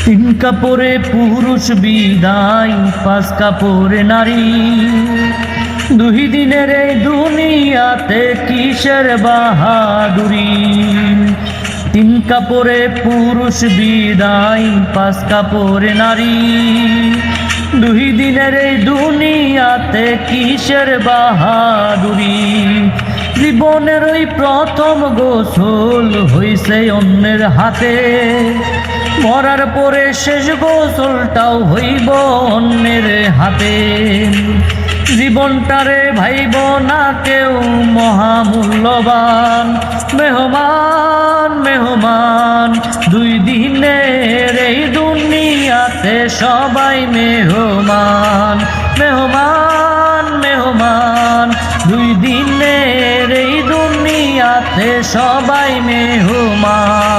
তিন কাপড়ে পুরুষ বিদায়, পাঁচ কাপড়ে নারী। দুই দিনের এই দুনিয়াতে কিসের বাহাদুরি। তিন কাপড়ে পুরুষ বিদায়, পাঁচ কাপড়ে নারী। দুই দিনের এই দুনিয়াতে কিসের বাহাদুরি। জীবনের ওই প্রথম গোসল হইছে অন্যের হাতে, মরার পরে শেষ গোসলটাও হইব অন্যের হাতে। জীবনটারে ভাইব না কেউ মহামূল্যবান, মেহমান মেহমান দুই দিনের এই দুনিয়াতে সবাই মেহমান। মেহমান মেহমান দুই দিনের এই দুনিয়াতে সবাই মেহমান।